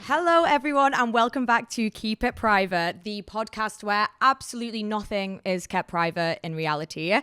Hello, everyone, and welcome back to Keep It Private, the podcast where absolutely nothing is kept private in reality.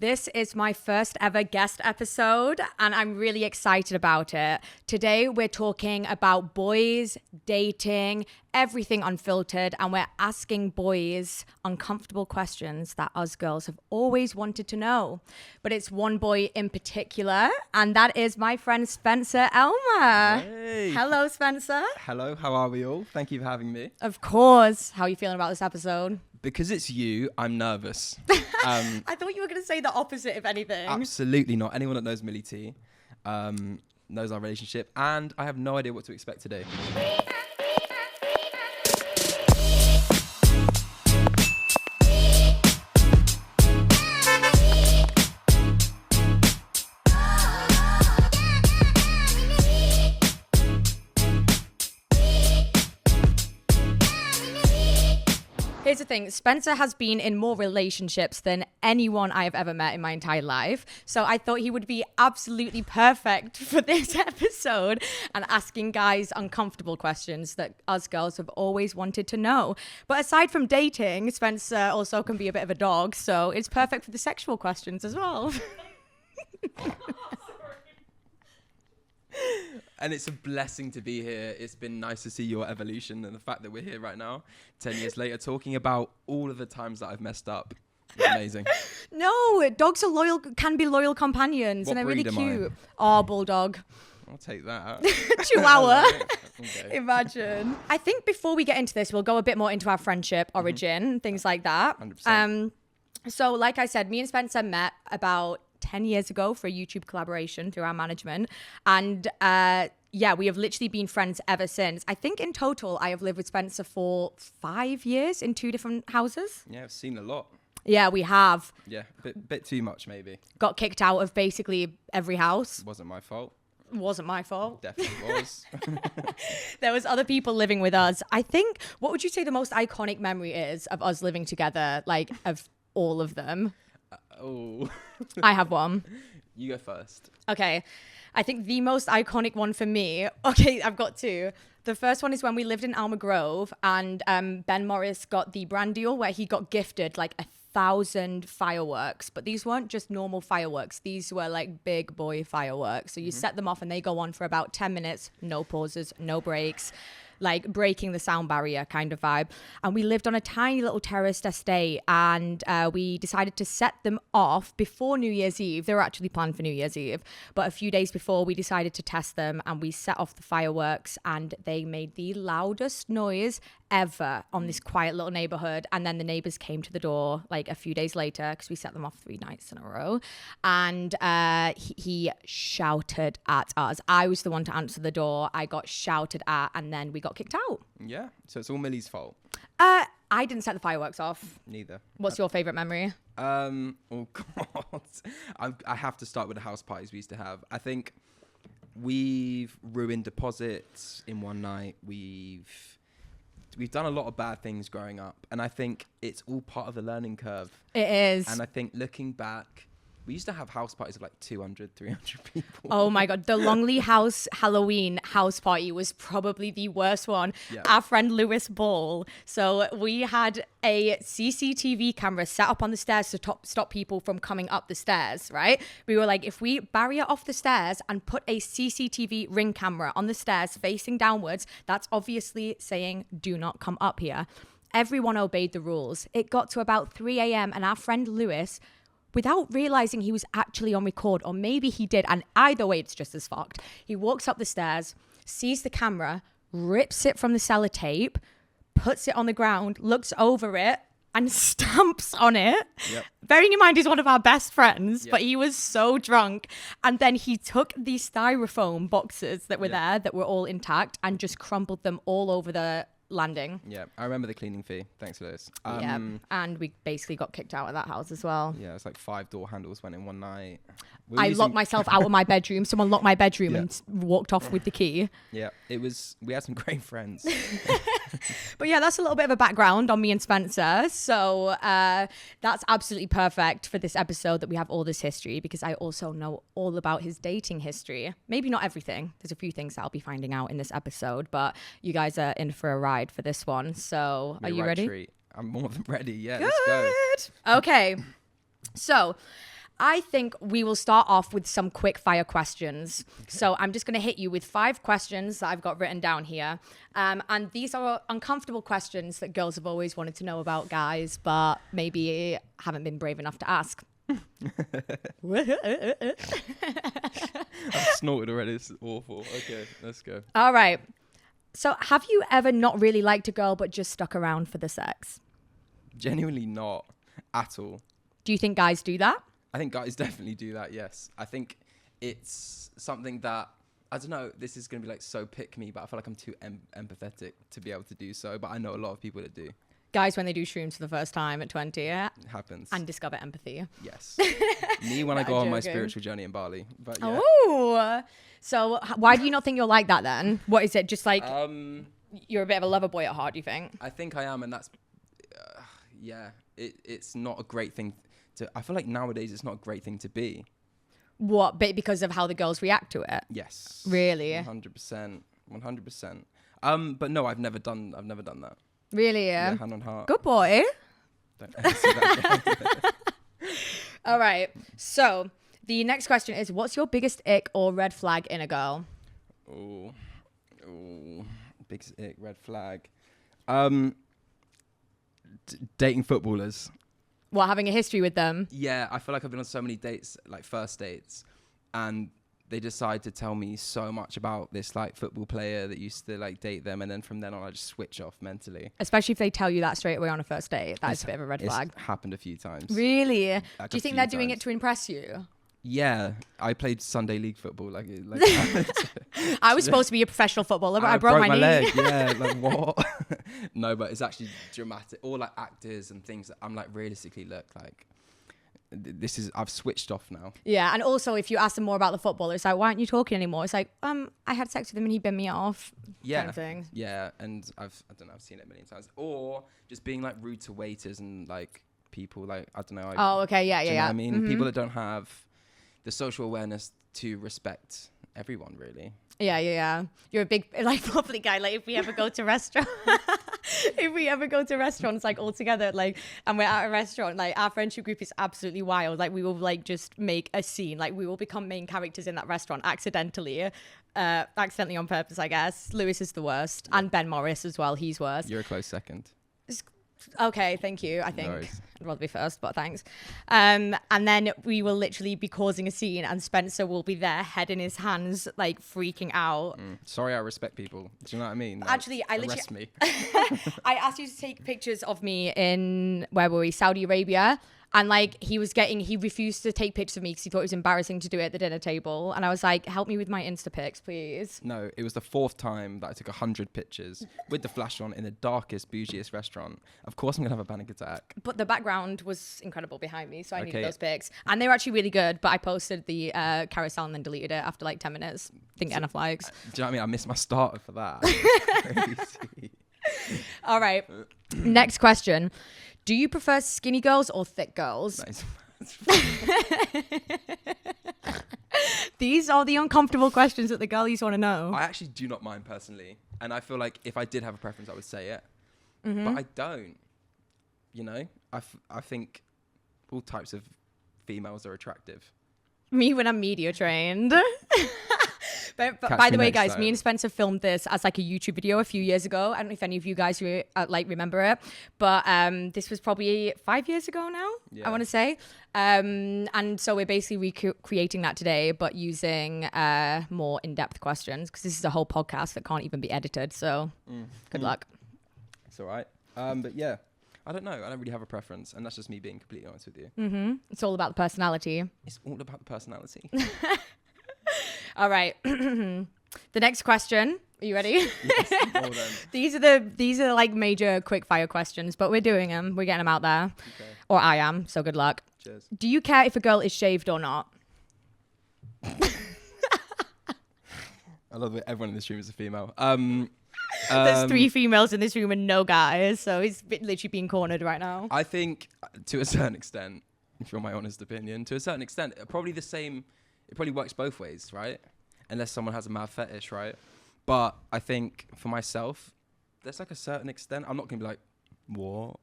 This is my first ever guest episode, and I'm really excited about it. Today, we're talking about boys, dating, everything unfiltered, and we're asking boys uncomfortable questions that us girls have always wanted to know. But it's one boy in particular, and that is my friend Spencer Elmer. Hey. Hello, Spencer. Hello, how are we all? Thank you for having me. Of course. How are you feeling about this episode? Because it's you, I'm nervous. I thought you were going to say the opposite, if anything. Absolutely not. Anyone that knows Millie T knows our relationship, and I have no idea what to expect today. Here's the thing, Spencer has been in more relationships than anyone I have ever met in my entire life. So I thought he would be absolutely perfect for this episode and asking guys uncomfortable questions that us girls have always wanted to know. But aside from dating, Spencer also can be a bit of a dog, so it's perfect for the sexual questions as well. And it's a blessing to be here. It's been nice to see your evolution and the fact that we're here right now, 10 years later, talking about all of the times that I've messed up. It's amazing. No, dogs are loyal, can be loyal companions, What and they're really breed am I? cute. Oh, bulldog. I'll take that. Chihuahua. Okay. Imagine. I think before we get into this, we'll go a bit more into our friendship origin, things like that. 100%. So like I said, me and Spencer met about 10 years ago for a YouTube collaboration through our management. And we have literally been friends ever since. I think in total, I have lived with Spencer for 5 years in 2 different houses. Yeah, I've seen a lot. Yeah, we have. Yeah, bit too much maybe. Got kicked out of basically every house. Wasn't my fault. Wasn't my fault. Definitely was. There was other people living with us. I think, what would you say the most iconic memory is of us living together, like of all of them? I have one. You go first. Okay. I think the most iconic one for me, okay, I've got 2. The first one is when we lived in Alma Grove and Ben Morris got the brand deal where he got gifted like 1,000 fireworks, but these weren't just normal fireworks. These were like big boy fireworks. So you set them off and they go on for about 10 minutes, no pauses, no breaks, like breaking the sound barrier kind of vibe. And we lived on a tiny little terraced estate, and we decided to set them off before New Year's Eve. They were actually planned for New Year's Eve, but a few days before we decided to test them, and we set off the fireworks, and they made the loudest noise ever on this quiet little neighborhood. And then the neighbors came to the door like a few days later because we set them off 3 nights in a row, and he shouted at us. I was the one to answer the door. I got shouted at, and then we got kicked out. Yeah, so it's all Millie's fault. I didn't set the fireworks off. Neither. What's your favorite memory? Oh God, I have to start with the house parties we used to have. I think we've ruined deposits in one night. We've done a lot of bad things growing up, and I think it's all part of the learning curve. It is. And I think looking back, we used to have house parties of like 200, 300 people. Oh my God. The Longley House Halloween house party was probably the worst one. Yeah. Our friend Lewis Ball. So we had a CCTV camera set up on the stairs to stop people from coming up the stairs, right? We were like, if we barrier off the stairs and put a CCTV ring camera on the stairs facing downwards, that's obviously saying, do not come up here. Everyone obeyed the rules. It got to about 3 a.m. and our friend Lewis, without realizing he was actually on record, or maybe he did, and either way, it's just as fucked. He walks up the stairs, sees the camera, rips it from the sellotape, puts it on the ground, looks over it, and stamps on it. Yep. Bearing in mind he's one of our best friends, Yep. but he was so drunk. And then he took these styrofoam boxes that were there, that were all intact, and just crumpled them all over the landing. Yeah, I remember the cleaning fee. Thanks, Lewis. Yeah, and we basically got kicked out of that house as well. Yeah, it's like 5 door handles went in one night. I locked myself out of my bedroom. Someone locked my bedroom and walked off with the key. Yeah, we had some great friends. But yeah, that's a little bit of a background on me and Spencer. So that's absolutely perfect for this episode that we have all this history, because I also know all about his dating history. Maybe not everything. There's a few things that I'll be finding out in this episode, but you guys are in for a ride for this one. So are you ready? Treat. I'm more than ready. Yeah, Good. Let's go. Okay. So I think we will start off with some quick fire questions. Okay. So I'm just going to hit you with 5 questions that I've got written down here. And these are uncomfortable questions that girls have always wanted to know about guys, but maybe haven't been brave enough to ask. I've snorted already. This is awful. Okay, let's go. All right. So have you ever not really liked a girl but just stuck around for the sex? Genuinely not at all. Do you think guys do that? I think guys definitely do that, yes. I think it's something that, I don't know, this is going to be like so pick me, but I feel like I'm too empathetic to be able to do so. But I know a lot of people that do. Guys, when they do shrooms for the first time at 20, it happens. And discover empathy. Yes. Me when I go on my spiritual journey in Bali. But yeah. Oh, so why do you not think you're like that then? What is it? Just like you're a bit of a lover boy at heart, do you think? I think I am, and that's, it's not a great thing. I feel like nowadays it's not a great thing to be. What? Because of how the girls react to it? Yes. Really? 100%. 100%. But no, I've never done that. Really? Yeah. Hand on heart. Good boy. Don't ever say that again. All right. So the next question is, what's your biggest ick or red flag in a girl? Oh, biggest ick, red flag. Dating footballers. What, having a history with them? Yeah, I feel like I've been on so many dates, like first dates, and they decide to tell me so much about this like football player that used to like date them, and then from then on I just switch off mentally. Especially if they tell you that straight away on a first date. That's a bit of a red flag. It's happened a few times. Really? Like do you think they're doing it to impress you? Yeah, I played Sunday league football. Like I was supposed to be a professional footballer, but I broke my knee. Leg. Yeah, like what? No, but it's actually dramatic. All like actors and things that I'm like, realistically, look, like I've switched off now. Yeah, and also if you ask them more about the football, it's like, why aren't you talking anymore? It's like, I had sex with him and he bent me off. Yeah, kind of thing. Yeah, and I've seen it a million times. Or just being like rude to waiters and like people, like I don't know. Oh, okay, yeah. Know what I mean, people that don't have the social awareness to respect everyone, really. Yeah. You're a big, like, probably guy. Like, if we ever go to restaurants, like all together, like, and we're at a restaurant, like, our friendship group is absolutely wild. Like, we will like just make a scene. Like, we will become main characters in that restaurant accidentally on purpose, I guess. Lewis is the worst, and Ben Morris as well. He's worse. You're a close second. Okay, thank you. I think No worries. I'd rather be first, but thanks. And then we will literally be causing a scene, and Spencer will be there, head in his hands, like freaking out. Sorry, I respect people. Do you know what I mean? Like, Actually, I arrest literally, me. I asked you to take pictures of me in, where were we? Saudi Arabia. And like he refused to take pictures of me because he thought it was embarrassing to do it at the dinner table. And I was like, help me with my Insta pics, please. No, it was the 4th time that I took 100 pictures with the flash on in the darkest, bougiest restaurant. Of course I'm going to have a panic attack. But the background was incredible behind me, so I needed those pics. And they were actually really good, but I posted the carousel and then deleted it after like 10 minutes. Didn't get enough likes. Do you know what I mean? I missed my starter for that. Crazy. All right. Next question. Do you prefer skinny girls or thick girls? Nice. These are the uncomfortable questions that the girlies want to know. I actually do not mind personally. And I feel like if I did have a preference, I would say it. But I don't. You know? I think all types of females are attractive. Me when I'm media trained. But by the way, guys, me and Spencer filmed this as like a YouTube video a few years ago. I don't know if any of you guys remember it, but this was probably 5 years ago now, I want to say. And so we're basically recreating that today, but using more in-depth questions, because this is a whole podcast that can't even be edited. So good luck. It's all right. But yeah, I don't know. I don't really have a preference. And that's just me being completely honest with you. It's all about the personality. It's all about the personality. All right. The next question Are you ready? Yes, well then. These are like major quick fire questions, but we're doing them. We're getting them out there. Okay. Or I am, so good luck. Cheers. Do you care if a girl is shaved or not? I love it. Everyone in this room is a female. There's 3 females in this room and no guys, so he's literally being cornered right now. I think to a certain extent, if you're my honest opinion, to a certain extent, probably the same. It probably works both ways, right? Unless someone has a mad fetish, right? But I think for myself, there's like a certain extent. I'm not gonna be like, what?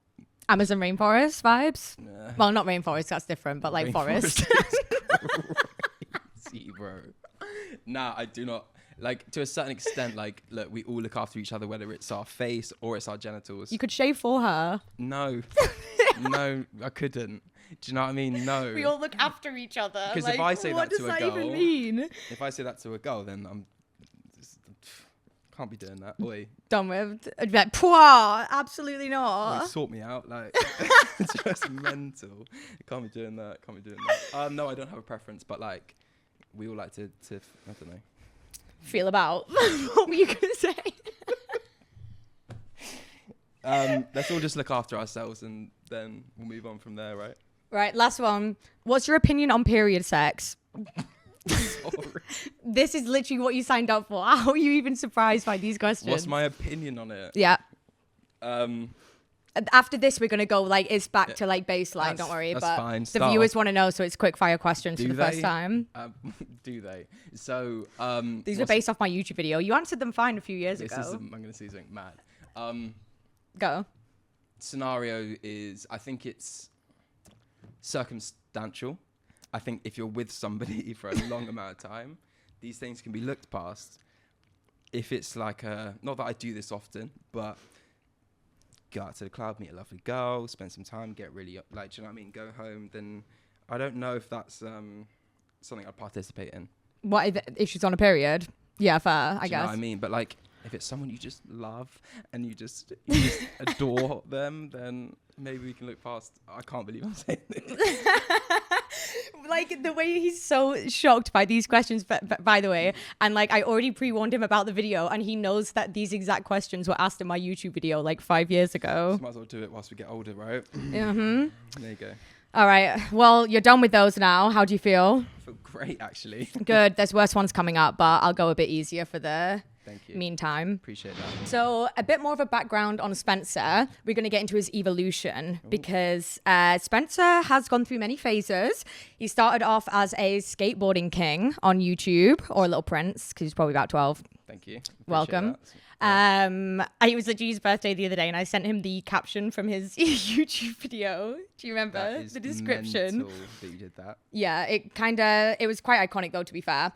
Amazon rainforest vibes? Nah. Well, not rainforest, that's different, but like forest. See, bro. Nah, I do not. Like, to a certain extent, like, look, we all look after each other, whether it's our face or it's our genitals. You could shave for her. No. No, I couldn't. Do you know what I mean? No. We all look after each other. Because like, if I say what that to does a that girl, even mean? if I say that to a girl, then I'm can't be doing that. Oi. Done with. I'd be like, Pwah, absolutely Oi, not. sort me out. Like, it's just mental. You can't be doing that. Can't be doing that. No, I don't have a preference, but like, we all like to I don't know. Feel about. What were you going to say? Let's all just look after ourselves and then we'll move on from there, right? Right, last one. What's your opinion on period sex? Sorry. This is literally what you signed up for. How are you even surprised by these questions? What's my opinion on it? Yeah. Um, After this, we're going to go like, it's back to like baseline, don't worry. That's But fine. the Start viewers off. want to know, so it's quick fire questions for the first time. Do they? So, These were based off my YouTube video. You answered them fine a few years ago. I'm going to say something mad. Go. Scenario is, I think it's circumstantial. I think if you're with somebody for a long amount of time, these things can be looked past. If it's like not that I do this often, but go out to the club, meet a lovely girl, spend some time, get really like, do you know what I mean? Go home, then I don't know if that's something I'd participate in. What if she's on a period? Yeah, fair, I Do you guess. know what I mean? But like, if it's someone you just love and you just adore them, then maybe we can look past. I can't believe I'm saying this. Like the way he's so shocked by these questions, by the way, and like I already pre-warned him about the video, and he knows that these exact questions were asked in my YouTube video like 5 years ago. Just might as well do it whilst we get older, right? Mm-hmm. There you go. All right. Well, you're done with those now. How do you feel? I feel great, actually. Good. There's worse ones coming up, but I'll go a bit easier for the Thank you. meantime. Appreciate that. So a bit more of a background on Spencer. We're going to get into his evolution because Spencer has gone through many phases. He started off as a skateboarding king on YouTube, or a little prince, because he's probably about 12. Thank you. Appreciate Welcome. that. Yeah. It was literally his birthday the other day, and I sent him the caption from his YouTube video. Do you remember That is the description? mental that you did that. Yeah, it was quite iconic though, to be fair.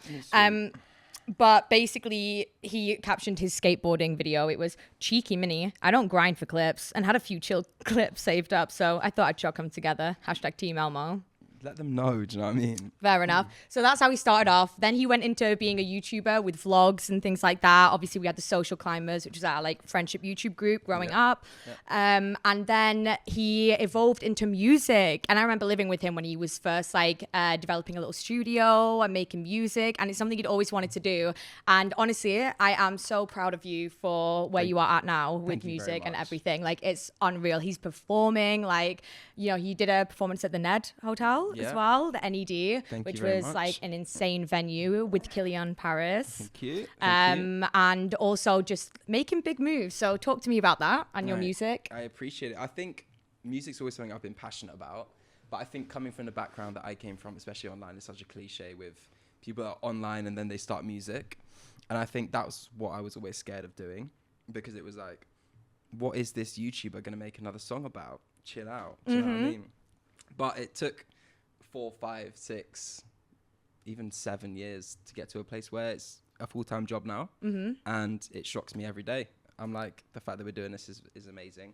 But basically, he captioned his skateboarding video. It was cheeky mini. I don't grind for clips, and had a few chill clips saved up. So I thought I'd chuck them together. Hashtag Team Elmo. Let them know, do you know what I mean? Fair enough. So that's how he started off. Then he went into being a YouTuber with vlogs and things like that. Obviously, we had the Social Climbers, which was our like friendship YouTube group growing up. Yeah. And then he evolved into music. And I remember living with him when he was first like developing a little studio and making music. And it's something he'd always wanted to do. And honestly, I am so proud of you for where you are at now with music and everything. Like, it's unreal. He's performing. Like, you know, he did a performance at the Ned Hotel. As well, the NED, which was like an insane venue with Killian Paris. Thank you. And also just making big moves. So talk to me about that and your music. I appreciate it. I think music's always something I've been passionate about, but I think coming from the background that I came from, especially online, is such a cliche with people that are online and then they start music. And I think that was what I was always scared of doing, because it was like, what is this YouTuber going to make another song about? Chill out. Do you know what I mean? But it took 4, 5, 6, even 7 years to get to a place where it's a full-time job now. And it shocks me every day. I'm like, the fact that we're doing this is amazing.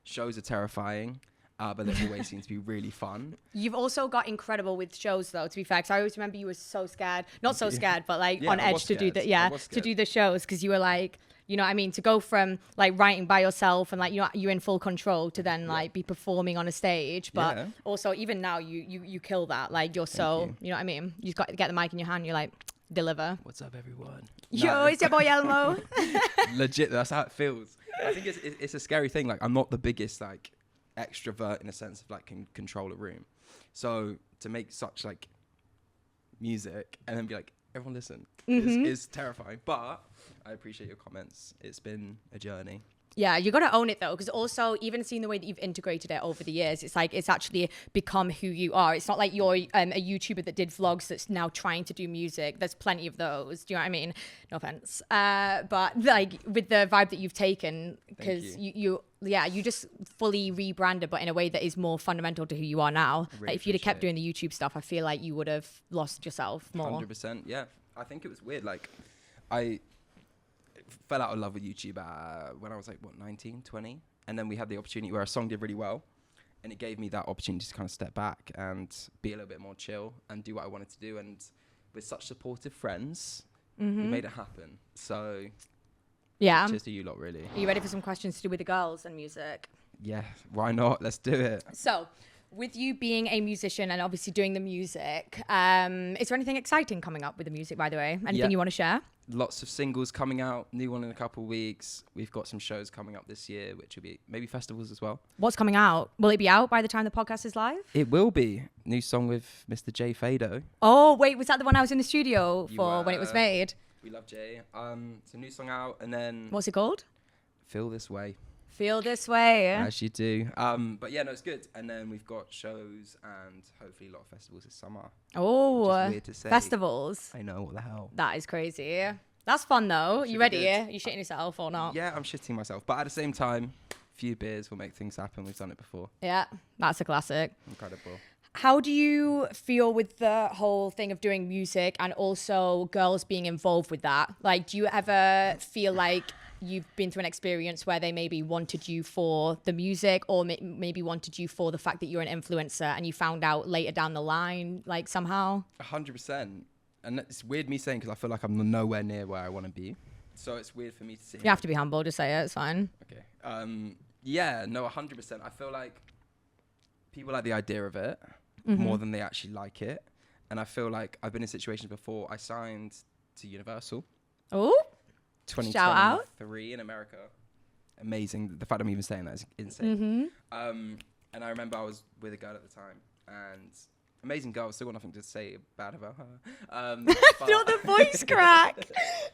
Shows are terrifying, but they always seem to be really fun. You've also got incredible with shows though, to be fair, because I always remember you were so scared, not so scared, but like on edge to do to do the shows, because you were like, you know what I mean, to go from like writing by yourself and like, you know, you're in full control to then like be performing on a stage. But also even now you kill that. Like, you're so, you know what I mean? You've got to get the mic in your hand. You're like, deliver. What's up, everyone? Yo, it's your boy Elmo. Legit, that's how it feels. I think it's a scary thing. Like, I'm not the biggest like extrovert in a sense of like can control a room. So to make such like music and then be like, everyone listen, is terrifying. But I appreciate your comments. It's been a journey. Yeah, you got to own it though, because also even seeing the way that you've integrated it over the years, it's like it's actually become who you are. It's not like you're a YouTuber that did vlogs that's now trying to do music. There's plenty of those. Do you know what I mean? No offense, but like with the vibe that you've taken, because you just fully rebranded, but in a way that is more fundamental to who you are now. Really like if you'd have kept doing the YouTube stuff, I feel like you would have lost yourself more. 100%. Yeah, I think it was weird. Like I fell out of love with YouTube when I was like 19, 20, and then we had the opportunity where a song did really well, and it gave me that opportunity to kind of step back and be a little bit more chill and do what I wanted to do. And with such supportive friends, we made it happen. So yeah, cheers to you lot, really. Are you ready for some questions to do with the girls and music? Yeah, why not? Let's do it. So with you being a musician and obviously doing the music, is there anything exciting coming up with the music, by the way? Anything you want to share? Lots of singles coming out, new one in a couple of weeks. We've got some shows coming up this year, which will be maybe festivals as well. What's coming out? Will it be out by the time the podcast is live? It will be. New song with Mr. J Fado. Oh, wait, was that the one I was in the studio for when it was made? We love Jay. It's a new song out, and then... What's it called? Feel This Way. Feel This Way. As you do. But yeah, no, it's good. And then we've got shows and hopefully a lot of festivals this summer. Oh, which is weird to say. Festivals. I know, what the hell. That is crazy. That's fun though. You ready? Good. You shitting yourself or not? Yeah, I'm shitting myself. But at the same time, a few beers will make things happen. We've done it before. Yeah, that's a classic. Incredible. How do you feel with the whole thing of doing music and also girls being involved with that? Like, do you ever feel like you've been through an experience where they maybe wanted you for the music or maybe wanted you for the fact that you're an influencer and you found out later down the line, like somehow? 100%. And it's weird me saying because I feel like I'm nowhere near where I want to be. So it's weird for me to sit You have to be humble. Just say it. It's fine. Okay. Yeah, no, 100%. I feel like people like the idea of it more than they actually like it. And I feel like I've been in situations before. I signed to Universal. Oh, 2023 in America. Amazing. The fact I'm even saying that is insane. And I remember I was with a girl at the time, and amazing girl. Still got nothing to say bad about her. Not the voice crack.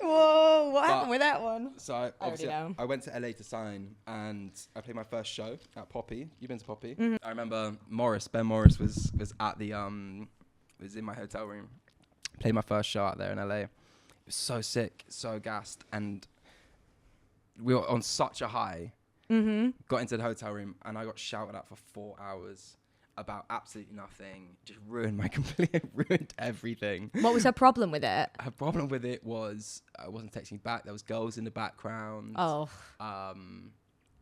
Whoa, what happened with that one? So I went to LA to sign, and I played my first show at Poppy. You've been to Poppy? I remember Ben Morris was at the was in my hotel room. Played my first show out there in LA. It was so sick, so gassed, and we were on such a high. Got into the hotel room, and I got shouted at for 4 hours about absolutely nothing. Just ruined everything. What was her problem with it? Her problem with it was I wasn't texting back. There was girls in the background. Oh.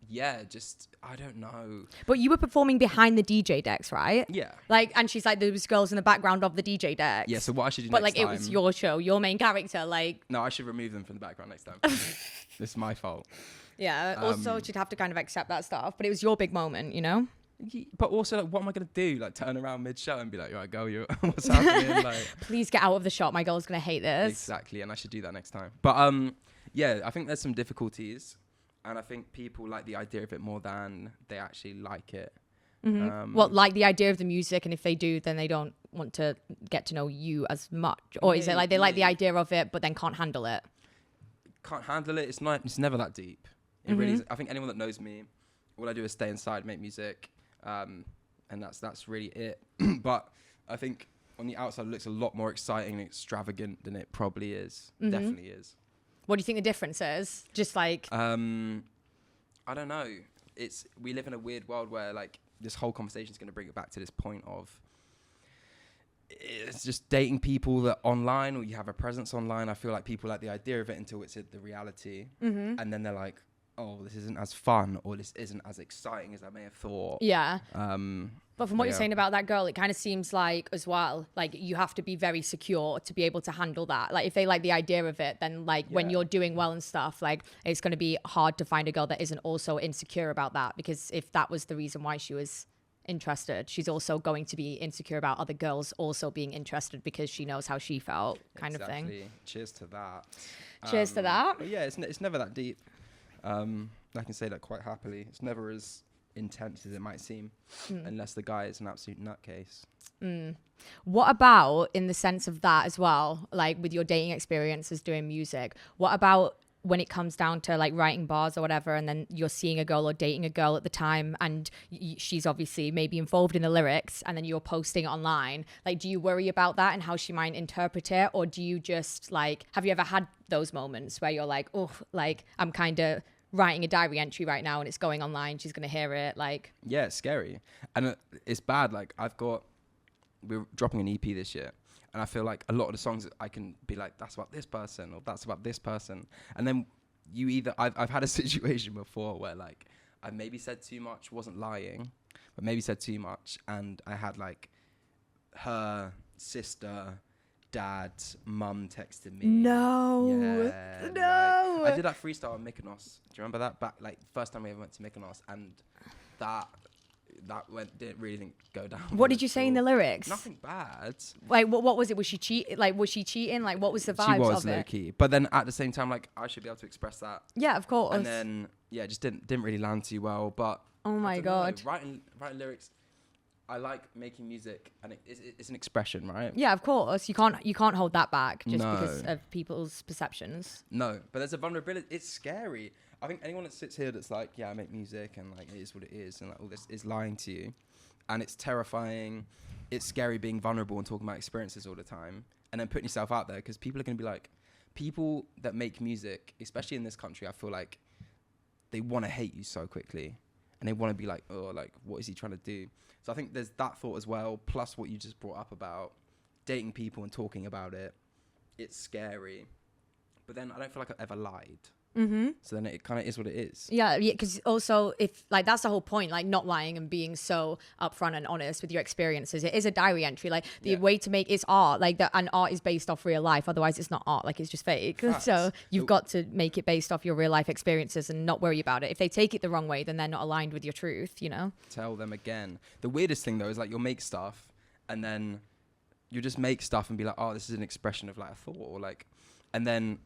Yeah, just I don't know. But you were performing behind the DJ decks, right? Yeah. Like, and she's like, there was girls in the background of the DJ decks. Yeah. So what I should do but next like, time, it was your show, your main character. Like, no, I should remove them from the background next time. It's my fault. Yeah. Also, she'd have to kind of accept that stuff. But it was your big moment, you know. But also, like, what am I gonna do? Like, turn around mid-show and be like, "Right, girl, you what's happening?" Like, please get out of the shot. My girl's gonna hate this. Exactly, and I should do that next time. But yeah, I think there's some difficulties, and I think people like the idea of it more than they actually like it. Well, like the idea of the music, and if they do, then they don't want to get to know you as much, or is it like they like the idea of it, but then can't handle it? Can't handle it. It's never that deep. It really is. I think anyone that knows me, all I do is stay inside, make music. And that's really it. But I think on the outside it looks a lot more exciting and extravagant than it probably is. Definitely is. What do you think the difference is? Just like I don't know. We live in a weird world where like this whole conversation is going to bring it back to this point of it's just dating people that online, or you have a presence online. I feel like people like the idea of it until it's the reality, and then they're like, oh, this isn't as fun, or this isn't as exciting as I may have thought. Yeah. But from what you're saying about that girl, it kind of seems like as well, like you have to be very secure to be able to handle that. Like if they like the idea of it, then like when you're doing well and stuff, like it's going to be hard to find a girl that isn't also insecure about that, because if that was the reason why she was interested. She's also going to be insecure about other girls also being interested because she knows how she felt, kind of thing. Cheers to that. Cheers to that. But yeah, it's never that deep. I can say that quite happily. It's never as intense as it might seem, unless the guy is an absolute nutcase. What about in the sense of that as well, like with your dating experiences doing music, what about when it comes down to like writing bars or whatever, and then you're seeing a girl or dating a girl at the time, and she's obviously maybe involved in the lyrics, and then you're posting it online, like do you worry about that and how she might interpret it? Or do you just like, have you ever had those moments where you're like, oh, like I'm kind of writing a diary entry right now and it's going online, she's gonna hear it? Like, yeah, it's scary, and it's bad. Like we're dropping an EP this year, and I feel like a lot of the songs I can be like, that's about this person or that's about this person, and then I've had a situation before where like I maybe said too much, wasn't lying, but maybe said too much, and I had like her sister, dad, mum texted me. No. Yeah, No. Like, I did that freestyle in Mykonos. Do you remember that? Back like first time we ever went to Mykonos, and that didn't really go down. What did you say in the lyrics? Nothing bad. Like what was it? Was she cheating? Like was she cheating? Like what was the vibes of it? She was low key, but then at the same time, like I should be able to express that. Yeah, of course. And then yeah, just didn't really land too well. But oh my god, writing lyrics. I like making music, and it's an expression, right? Yeah, of course. You can't hold that back just because of people's perceptions. No, but there's a vulnerability. It's scary. I think anyone that sits here that's like, yeah, I make music and like it is what it is, and like all this is lying to you, and it's terrifying. It's scary being vulnerable and talking about experiences all the time, and then putting yourself out there, because people are going to be like, people that make music, especially in this country, I feel like they want to hate you so quickly, and they want to be like, oh, like what is he trying to do? So I think there's that thought as well, plus what you just brought up about dating people and talking about it. It's scary, but then I don't feel like I've ever lied. Mm-hmm. So then it kind of is what it is. Yeah, because also if like that's the whole point, like not lying and being so upfront and honest with your experiences. It is a diary entry. Like the way to make it's art, like that, and art is based off real life. Otherwise, it's not art. Like it's just fake. Facts. So you've got to make it based off your real life experiences and not worry about it. If they take it the wrong way, then they're not aligned with your truth. You know. Tell them again. The weirdest thing though is like you'll make stuff and then you just make stuff and be like, oh, this is an expression of like a thought, or like, and then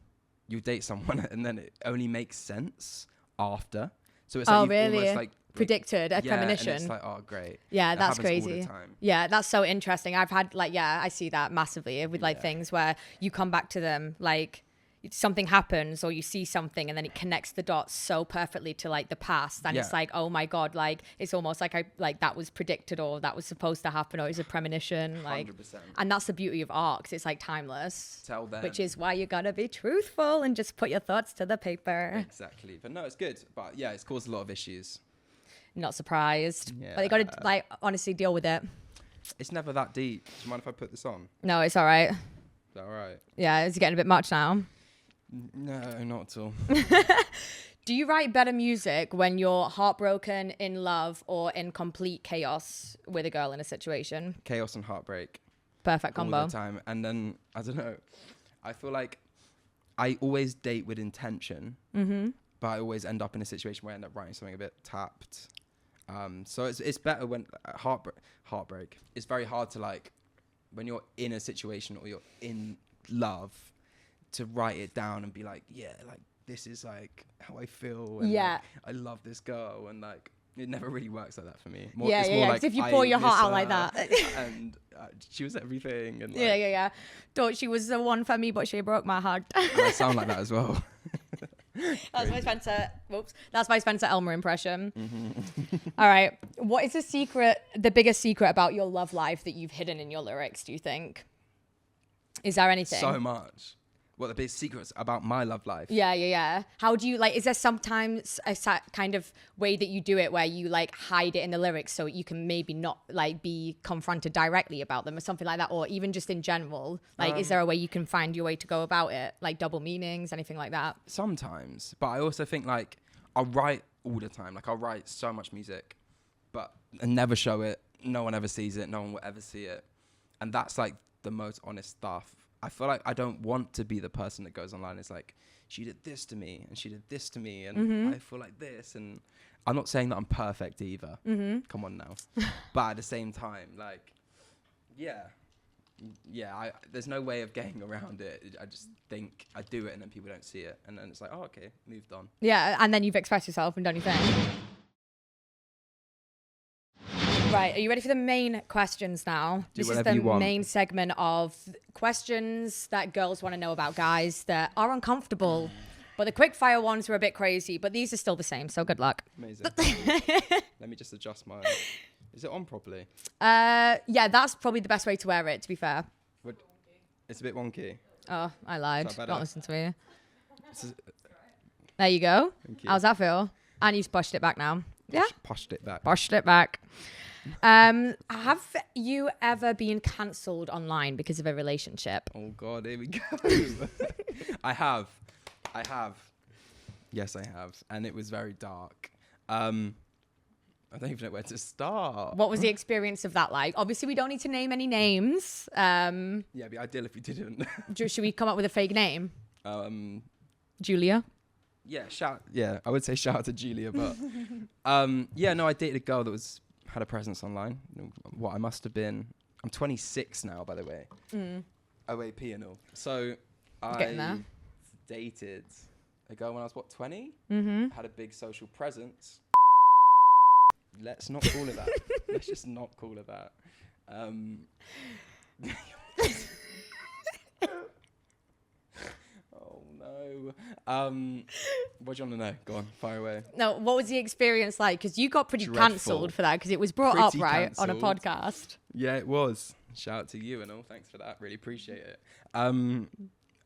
you date someone and then it only makes sense after. So it's like you've really? Almost like predicted a premonition. And it's like, oh great. Yeah, that's crazy. Yeah, that's so interesting. I've had like, yeah, I see that massively with like things where you come back to them, like something happens or you see something and then it connects the dots so perfectly to like the past, and it's like, oh my god, like it's almost like I like that was predicted or that was supposed to happen or it's a premonition, like 100%. And that's the beauty of art, because it's like timeless. Tell them, which is why you gotta be truthful and just put your thoughts to the paper. Exactly. But no, it's good, but yeah, it's caused a lot of issues. Not surprised. But you gotta like honestly deal with it. It's never that deep. Do you mind if I put this on? No, it's all right. Is that all right? Yeah, it's getting a bit much now. No, not at all. Do you write better music when you're heartbroken, in love, or in complete chaos with a girl in a situation? Chaos and heartbreak. Perfect combo. All the time. And then, I don't know, I feel like I always date with intention, but I always end up in a situation where I end up writing something a bit tapped. So it's better when heartbreak. It's very hard to like, when you're in a situation or you're in love, to write it down and be like, yeah, like this is like how I feel, and like, I love this girl, and like it never really works like that for me. More, yeah. Like, if you pour your heart out like that, and she was everything, and like, yeah. Thought she was the one for me, but she broke my heart. And I sound like that as well. That's my Spencer. Whoops. That's my Spencer Elmer impression. All right. What is the biggest secret about your love life that you've hidden in your lyrics, do you think? Is there anything? So much. What the big secrets about my love life? Yeah. How do you like? Is there sometimes a kind of way that you do it where you like hide it in the lyrics so you can maybe not like be confronted directly about them or something like that, or even just in general? Like, is there a way you can find your way to go about it, like double meanings, anything like that? Sometimes, but I also think like I write all the time. Like I write so much music, but I never show it. No one ever sees it. No one will ever see it, and that's like the most honest stuff. I feel like I don't want to be the person that goes online and is like, she did this to me and she did this to me and I feel like this, and I'm not saying that I'm perfect either. Come on now. But at the same time, like, yeah, there's no way of getting around it. I just think I do it and then people don't see it. And then it's like, oh, okay, moved on. Yeah, and then you've expressed yourself and done your thing. Right, are you ready for the main questions now? This is the main segment of questions that girls want to know about guys that are uncomfortable. But the quick fire ones were a bit crazy, but these are still the same, so good luck. Amazing. Let me just adjust my... Is it on properly? Yeah, that's probably the best way to wear it, to be fair. It's a bit wonky. Oh, I lied. Don't listen to me. Is... There you go. Thank you. How's that feel? And you've pushed it back now. Yeah? Pushed it back. Pushed it back. Have you ever been cancelled online because of a relationship? Oh, God, here we go. I have. Yes, I have. And it was very dark. I don't even know where to start. What was the experience of that like? Obviously, we don't need to name any names. Yeah, it'd be ideal if we didn't. Should we come up with a fake name? Julia? Yeah, I would say shout out to Julia, but yeah, no, I dated a girl that had a presence online. What I must have been. I'm 26 now, by the way. OAP and all. So I dated a girl when I was 20? Had a big social presence. Let's not call it that. Let's just not call it that. Oh no. What do you want to know? Go on, fire away. No, what was the experience like? Because you got pretty cancelled for that because it was brought up, right, on a podcast. Yeah, it was. Shout out to you and all. Thanks for that. Really appreciate it. I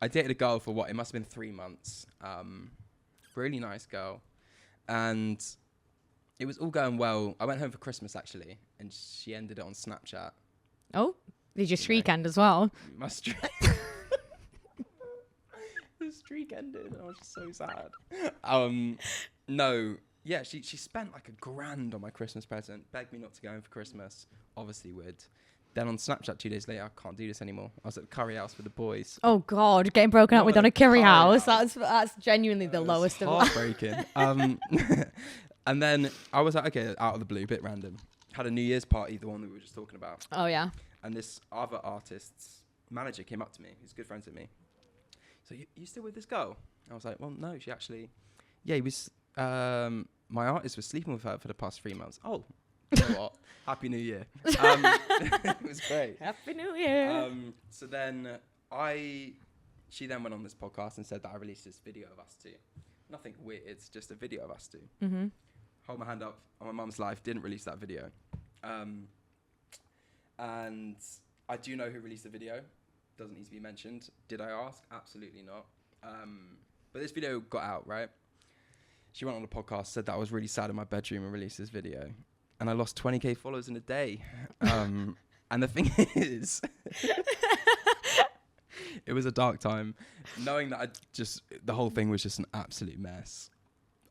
dated a girl for it must have been 3 months. Really nice girl. And it was all going well. I went home for Christmas, actually, and she ended it on Snapchat. Oh, did your streak end as well? My streak. The streak ended. I was just so sad. No. Yeah, she spent like $1,000 on my Christmas present, begged me not to go home for Christmas. Obviously would. Then on Snapchat 2 days later, I can't do this anymore. I was at the curry house with the boys. Oh God, getting broken up with on a curry house. That's genuinely the lowest of all. Heartbreaking. And then I was like, okay, out of the blue, bit random. Had a New Year's party, the one that we were just talking about. Oh yeah. And this other artist's manager came up to me. He's good friends with me. So you still with this girl? I was like, well, no, she actually. Yeah, he was. My artist was sleeping with her for the past 3 months. Oh. You know what? Happy New Year. It was great. Happy New Year. So then she then went on this podcast and said that I released this video of us two. Nothing weird, it's just a video of us two. Mm-hmm. Hold my hand up on my mum's life, didn't release that video. And I do know who released the video. Doesn't need to be mentioned. Did I ask? Absolutely not. But this video got out, right? She went on the podcast, said that I was really sad in my bedroom and released this video. And I lost 20k followers in a day. And the thing is, it was a dark time. Knowing that the whole thing was just an absolute mess.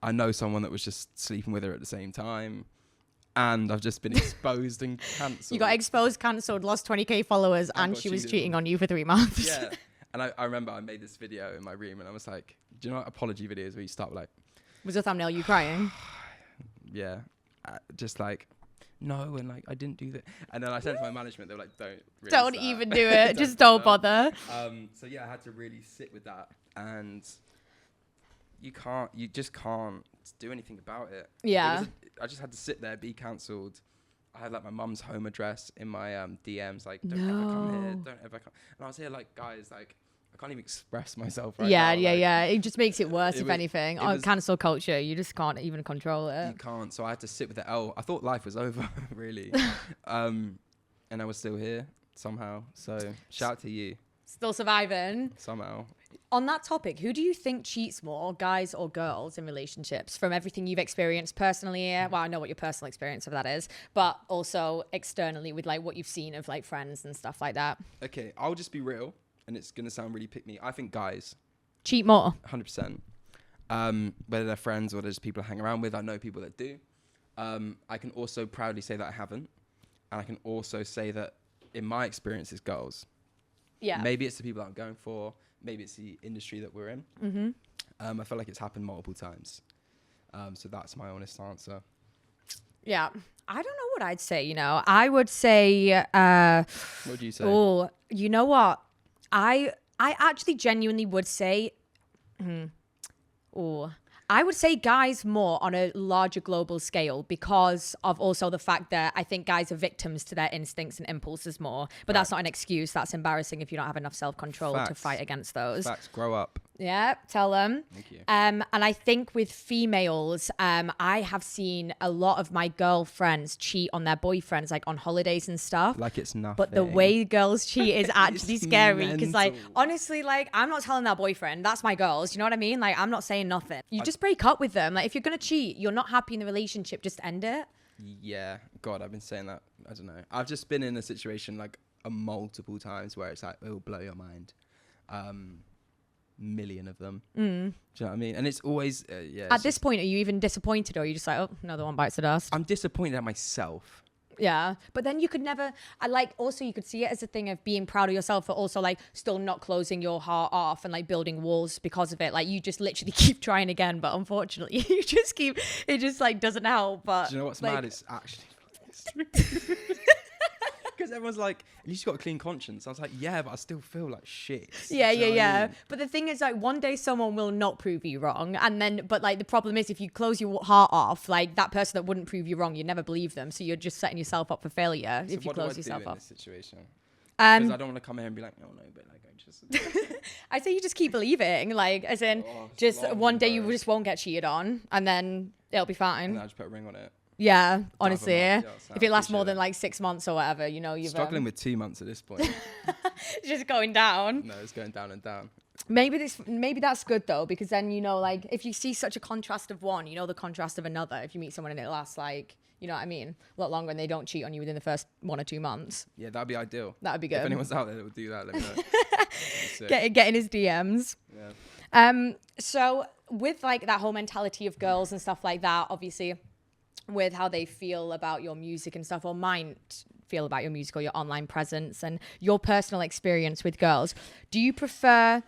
I know someone that was just sleeping with her at the same time. And I've just been exposed and cancelled. You got exposed, cancelled, lost 20k followers, and she was cheating on you for 3 months. Yeah. And I remember I made this video in my room and I was like, do you know what apology videos where you start with like... Was the thumbnail you crying? Yeah. Just like, no, and like I didn't do that, and then I sent to my management. They were like, don't even do it. Just don't bother. So yeah, I had to really sit with that, and you just can't do anything about it. Yeah, I just had to sit there, be cancelled. I had like my mum's home address in my DMs, like don't ever come here, don't ever come. And I was here like, guys, like I can't even express myself right now. Yeah. It just makes it worse, if anything. Cancel culture, you just can't even control it. You can't. So I had to sit with the L. I thought life was over, really. And I was still here somehow. So shout out to you. Still surviving. Somehow. On that topic, who do you think cheats more, guys or girls, in relationships? From everything you've experienced personally, well, I know what your personal experience of that is, but also externally with like what you've seen of like friends and stuff like that. Okay, I'll just be real. And it's going to sound really pick me. I think guys cheat more. 100%. Whether they're friends or there's people I hang around with, I know people that do. I can also proudly say that I haven't. And I can also say that in my experience, it's girls. Yeah. Maybe it's the people that I'm going for. Maybe it's the industry that we're in. Mm-hmm. I feel like it's happened multiple times. So that's my honest answer. Yeah. I don't know what I'd say, you know. I would say What would you say? oh, you know what? I actually genuinely would say oh, I would say guys more on a larger global scale because of also the fact that I think guys are victims to their instincts and impulses more. But that's not an excuse. That's embarrassing if you don't have enough self-control to Facts. fight against those. Facts, grow up. Yeah, tell them. Thank you. And I think with females, I have seen a lot of my girlfriends cheat on their boyfriends, like on holidays and stuff. Like it's nothing. But the way girls cheat is actually It's scary because, like, mental. honestly, like, I'm not telling that boyfriend. That's my girls. You know what I mean? Like, I'm not saying nothing. You just break up with them. Like, if you're going to cheat, you're not happy in the relationship, just end it. Yeah, God, I've been saying that. I don't know. I've just been in a situation like multiple times where it's like, it will blow your mind. Million of them. Do you know what I mean? And it's always, yeah. At this point, are you even disappointed or are you just like, oh, another one bites the dust? I'm disappointed at myself. Yeah, but then you could never, I like, also you could see it as a thing of being proud of yourself, but also like still not closing your heart off and like building walls because of it. Like you just literally keep trying again, but unfortunately you just keep, it just like doesn't help. But Do you know what's like, mad? It's actually because everyone's like, at least you got a clean conscience. I was like, yeah, but I still feel like shit. Yeah, Do you know what I mean? But the thing is, like, one day someone will not prove you wrong, and then, but like, the problem is, if you close your heart off, like that person that wouldn't prove you wrong, you never believe them, so you're just setting yourself up for failure So if you what do close I yourself do in off. this situation? Because I don't want to come here and be like, oh no, but like I just. I say you just keep believing, like, as in, it's just long, one day you bro. just won't get cheated on, and then it'll be And fine. I just put a ring on it. Yeah, honestly, Yeah, so if it lasts more appreciate than like 6 months or whatever, you know, you've Struggling with 2 months at this point. just going down. No, it's going down and down. Maybe that's good though, because then, you know, like if you see such a contrast of one, you know the contrast of another. If you meet someone and it lasts like, you know what I mean, a lot longer and they don't cheat on you within the first 1 or 2 months, Yeah, that'd be ideal. that would be If good. anyone's out there that would do that, let me know. Get in his DMs. Yeah. So with like that whole mentality of girls and stuff like that, obviously with how they feel about your music and stuff, or might feel about your music or your online presence and your personal experience with girls, do you prefer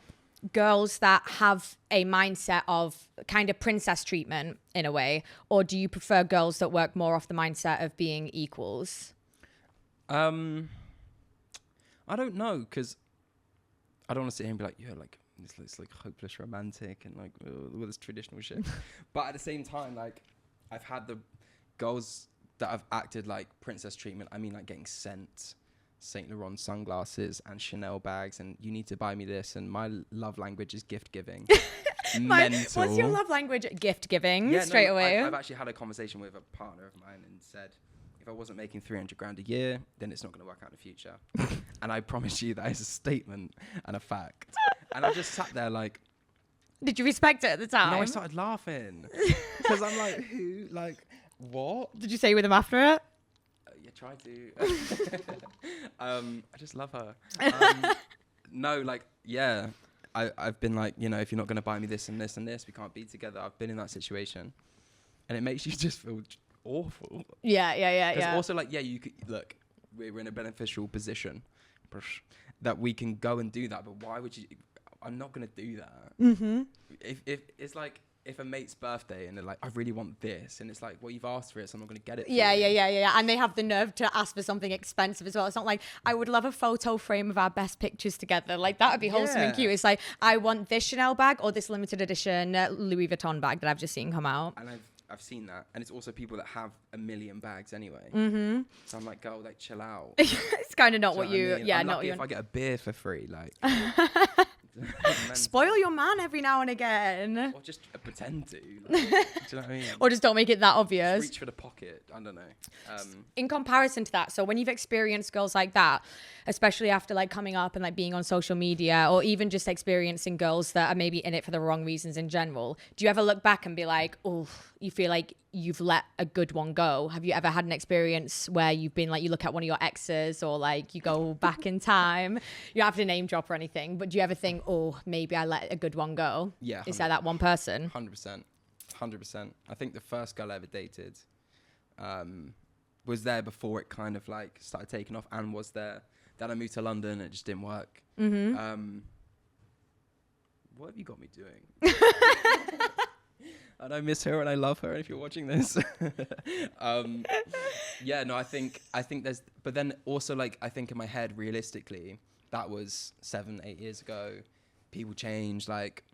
girls that have a mindset of kind of princess treatment in a way, or do you prefer girls that work more off the mindset of being equals? I don't know, because I don't want to sit here and be like, yeah, like it's like hopeless romantic and like all this traditional shit. But at the same time, like I've had the girls that have acted like princess treatment. I mean, like getting sent Saint Laurent sunglasses and Chanel bags, and you need to buy me this. And my love language is gift giving. Mental. What's your love language? Gift giving, Yeah, straight no, away. I've actually had a conversation with a partner of mine and said, if I wasn't making 300 grand a year, then it's not going to work out in the future. And I promise you that is a statement and a fact. And I just sat there like, Did you respect it at the time? no, I started laughing because I'm like, who, like, what? Did you say with him after it? Yeah, try to. I just love her. No, like, yeah, I've been like, you know, if you're not going to buy me this and this and this, we can't be together. I've been in that situation, and it makes you just feel awful. Yeah. Also, like, yeah, you could look. We're in a beneficial position that we can go and do that. But why would you? I'm not gonna do that. Mm-hmm. If it's like if a mate's birthday and they're like, I really want this, and it's like, well, you've asked for it, so I'm not gonna get it. Yeah. And they have the nerve to ask for something expensive as well. It's not like, I would love a photo frame of our best pictures together. Like, that would be wholesome and cute. It's like, I want this Chanel bag or this limited edition Louis Vuitton bag that I've just seen come out. And I've seen that, and it's also people that have a million bags anyway. Mm-hmm. So I'm like, girl, like, chill out. It's kind of not what you, I mean? yeah, I'm not lucky what if you. I get a beer for free, like. Spoil your man every now and again. Or just pretend to. Like, do you know what I mean? Or just don't make it that Just obvious. reach for the pocket. I don't know. In comparison to that, so when you've experienced girls like that, especially after like coming up and like being on social media, or even just experiencing girls that are maybe in it for the wrong reasons in general, do you ever look back and be like, oh, you feel like you've let a good one go? Have you ever had an experience where you've been like, you look at one of your exes, or like you go back in time? You don't have to name drop or anything, but do you ever think, oh, maybe I let a good one go? Yeah. Is there that one person? 100%. I think the first girl I ever dated was there before it kind of like started taking off, and was there. Then I moved to London and it just didn't work. Mm-hmm. What have you got me doing? And I miss her and I love her. And if you're watching this, yeah, no, I think there's, but then also like, I think in my head, realistically, that was 7-8 years ago. People change. Like,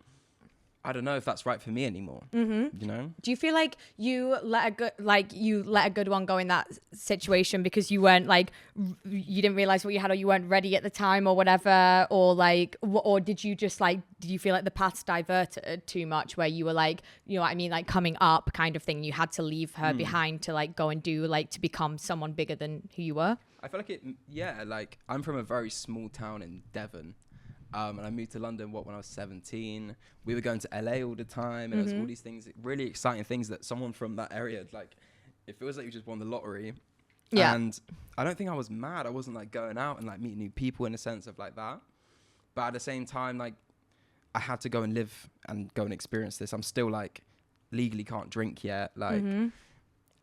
I don't know if that's right for me anymore. You know? Do you feel like you let a good one go in that situation because you weren't like, you didn't realize what you had, or you weren't ready at the time, or whatever, or like, or did you just like, did you feel like the paths diverted too much, where you were like, you know what I mean, like coming up kind of thing, you had to leave her behind to like go and do like to become someone bigger than who you were? I feel like like I'm from a very small town in Devon. And I moved to London, when I was 17. We were going to LA all the time, and it was all these things, really exciting things that someone from that area, like, it feels like you just won the lottery. Yeah. And I don't think I was mad. I wasn't like going out and like meeting new people in a sense of like that. But at the same time, like, I had to go and live and go and experience this. I'm still like legally can't drink yet. Like, and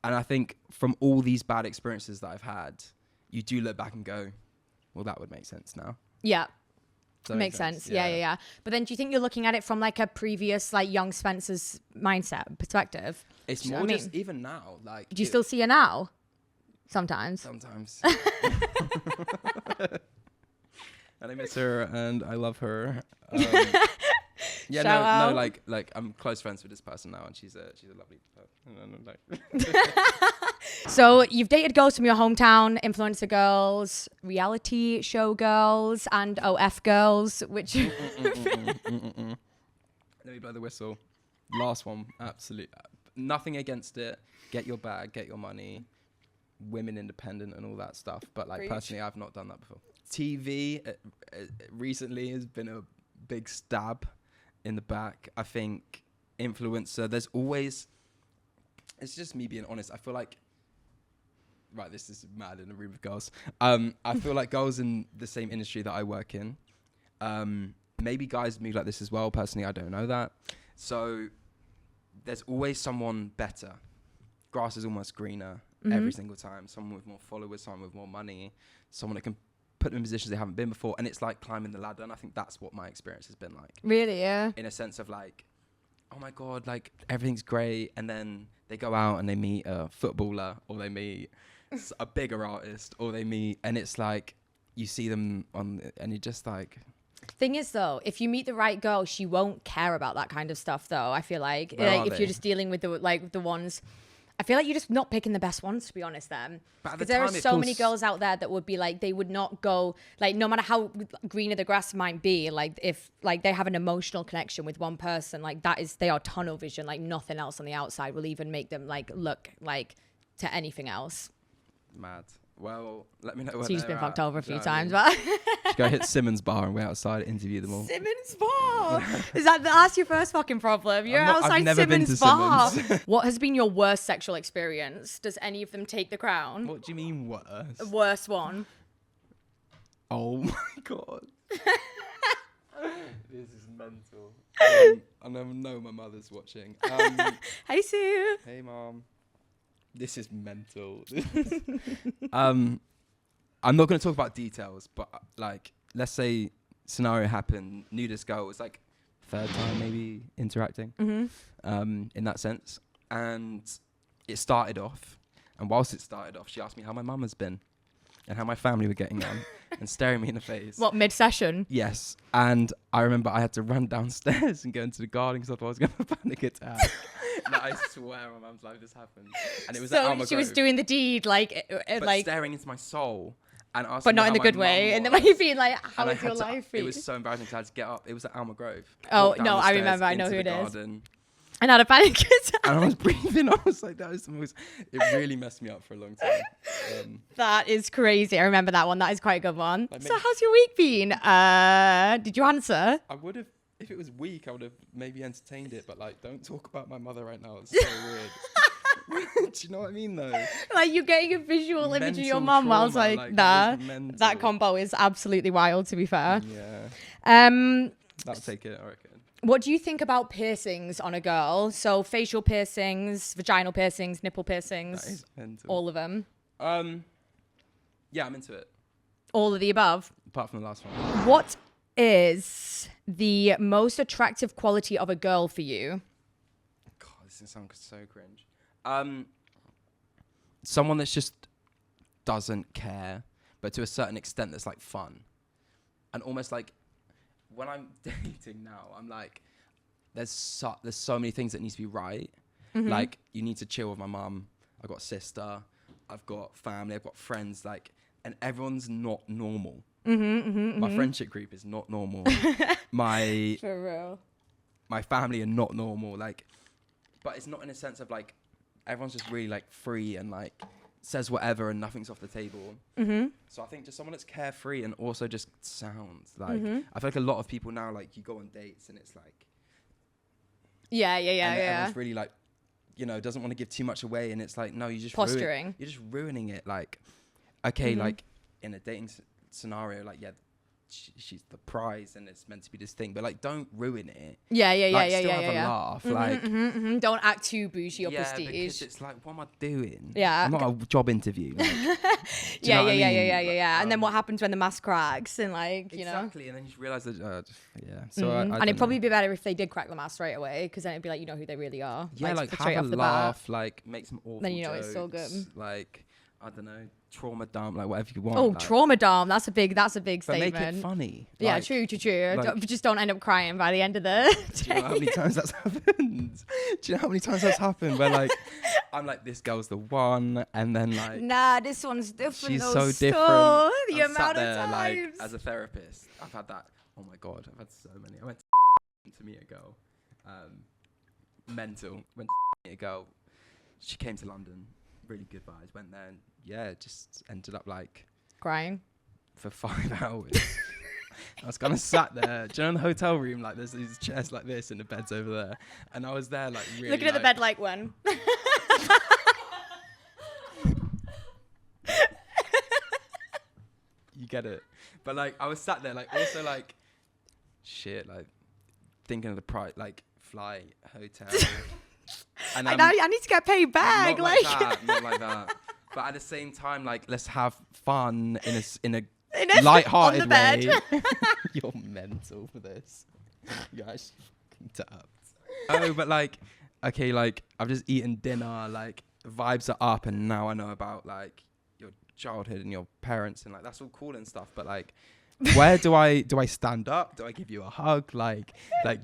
I think from all these bad experiences that I've had, you do look back and go, well, that would make sense now. Yeah. Makes sense. Yeah. But then do you think you're looking at it from like a previous like young Spencer's mindset perspective? It's more just even now. Like, do you still see her now? Sometimes. And I miss her and I love her. Yeah, no, like I'm close friends with this person now, and she's a lovely person. So you've dated girls from your hometown, influencer girls, reality show girls, and OF girls, which... Let me blow the whistle. Last one, absolute. Nothing against it. Get your bag, get your money, women independent and all that stuff. But like, personally, I've not done that before. TV recently has been a big stab in the back. I think influencer, there's always... It's just me being honest. I feel like... Right, this is mad in a room of girls. I feel like girls in the same industry that I work in, maybe guys move like this as well. Personally, I don't know that. So there's always someone better. Grass is almost greener every single time. Someone with more followers, someone with more money, someone that can put them in positions they haven't been before. And it's like climbing the ladder. And I think that's what my experience has been like. Really, yeah. In a sense of like, oh my God, like everything's great. And then they go out and they meet a footballer, or they meet a bigger artist, or they meet, and it's like you see them on, and you're just like... Thing is though, if you meet the right girl, she won't care about that kind of stuff though. I feel like if you're just dealing with the ones, I feel like you're just not picking the best ones, to be honest. Then because there are so many girls out there that would be like, they would not go, like, no matter how greener the grass might be, like if like they have an emotional connection with one person, like that is, they are tunnel vision. Like nothing else on the outside will even make them like look like to anything else. Mad. Well, let me know where She's been fucked over a few times, but but go hit Simmons Bar and we're outside, interview them all. Simmons Bar. That's your first fucking problem? You're outside Simmons Bar. Simmons. What has been your worst sexual experience? Does any of them take the crown? What do you mean worst? Worst one. Oh my God. This is mental. I know my mother's watching. Hey Sue. Hey Mom. This is mental. I'm not going to talk about details, but like, let's say scenario happened, knew this girl, was like third time maybe interacting in that sense. And it started off, and whilst it started off, she asked me how my mum has been and how my family were getting on and staring me in the face. What, mid-session? Yes. And I remember I had to run downstairs and go into the garden because I was going to have a panic attack. No, I swear on my mum's life this happened. And it was at Alma she Grove. was doing the deed, like staring into my soul. And asking but not in the good way. And then when you being like, how is your life? It was so embarrassing because I had to get up. It was at Alma Grove. Oh, no, I remember. I know who it is. Garden. And had a panic attack. And I was breathing. I was like, that was the most... It really messed me up for a long time. That is crazy. I remember that one. That is quite a good one. So how's your week been? Did you answer? I would have... If it was weak, I would have maybe entertained it. But like, don't talk about my mother right now. It's so weird. Do you know what I mean, though? Like, you're getting a visual image of your mum. I was like, nah. That combo is absolutely wild, to be fair. Yeah. That'll take it, I reckon. What do you think about piercings on a girl? So facial piercings, vaginal piercings, nipple piercings, that is mental. All of them. Yeah, I'm into it. All of the above? Apart from the last one. What is the most attractive quality of a girl for you? God, this This sounds so cringe. Someone that's just doesn't care, but to a certain extent that's like fun. And almost like when I'm dating now, I'm like, there's so many things that need to be right. Mm-hmm. Like, you need to chill with my mum. I've got a sister. I've got family. I've got friends. Like, and everyone's not normal. My friendship group is not normal. My For real. My family are not normal. Like, but it's not in a sense of like everyone's just really like free and like says whatever and nothing's off the table. So I think just someone that's carefree and also just sounds like, I feel like a lot of people now, like, you go on dates and it's like, yeah. Everyone's really like, you know, doesn't want to give too much away, and it's like, no, you just posturing. You're just ruining it. Like, okay, like in a dating scenario, like, yeah, she's the prize and it's meant to be this thing, but like, don't ruin it. Yeah. Still have a laugh. Like, don't act too bougie or because prestige. it's like, what am I doing? Yeah. I'm not a job interview. Like, Yeah. And then what happens when the mask cracks and like, you know? Exactly, and then you just realize that, So I and don't it'd probably know. be better if they did crack the mask straight away, because then it'd be like, you know who they really are. Yeah, like straight have off a the laugh, bat. like make some awful Then you know jokes, it's so good. Like, I don't know, trauma dump, like whatever you want. Oh, like, trauma dom. That's a big but statement. make it funny. Yeah, Like, true. like- Just don't end up crying by the end of the Do you know how many times that's happened? Do you know how many times that's happened? Where like, I'm like, this girl's the one, and then like, Nah, this one's different. she's though, so different. so the I'm sat amount there, of like, times. as a therapist, I've had that. Oh my god, I've had so many. I went to meet a girl, mental. Went to meet a girl. She came to London, really good vibes. Went there, and yeah, just ended up like Crying. for 5 hours. I was kind of sat there. Do you know in the hotel room, like there's these chairs like this and the bed's over there, and I was there like really Looking at the like, bed like when. You get it. But like I was sat there like also like shit, like thinking of the price, like flight, hotel. And I need to get paid back. not like that, not like that. But at the same time, like, let's have fun in a light-hearted on the bed. way. You're mental for this. You're actually fucking tapped. Oh, but like, okay, like I've just eaten dinner, like vibes are up, and now I know about like your childhood and your parents, and like that's all cool and stuff. But like, where do I stand up? Do I give you a hug? Like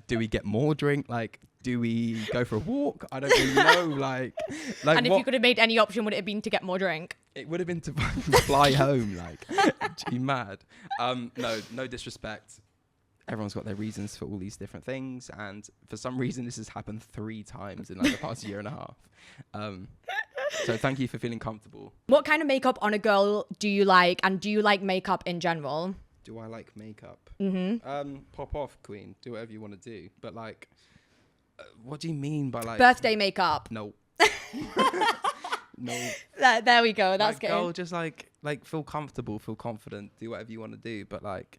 do we get more drink? Like, do we go for a walk? I don't really know. Like. And if you could have made any option, would it have been to get more drink? It would have been to fly home. Like, you mad? No disrespect. Everyone's got their reasons for all these different things, and for some reason, this has happened 3 times in like the past year and a half. So thank you for feeling comfortable. What kind of makeup on a girl do you like, and do you like makeup in general? Do I like makeup? Mm-hmm. Pop off, queen. Do whatever you want to do. But like, what do you mean by like Birthday makeup. No. No. There we go. That's like, good. girl, just like feel comfortable, feel confident, do whatever you want to do. But like,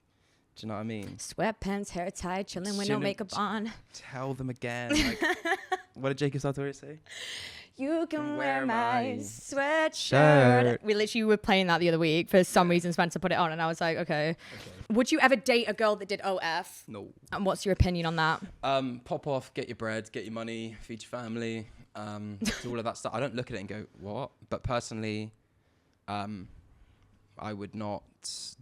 do you know what I mean? Sweatpants, hair tied, chilling with no Chilling- makeup on. Tell them again. Like, what did Jacob Sartori say? You can wear my sweatshirt. Shirt. We literally were playing that the other week. For some reason, Spencer put it on, and I was like, okay. Would you ever date a girl that did OF? No. And what's your opinion on that? Pop off, get your bread, get your money, feed your family, do all of that stuff. I don't look at it and go, what? But personally, I would not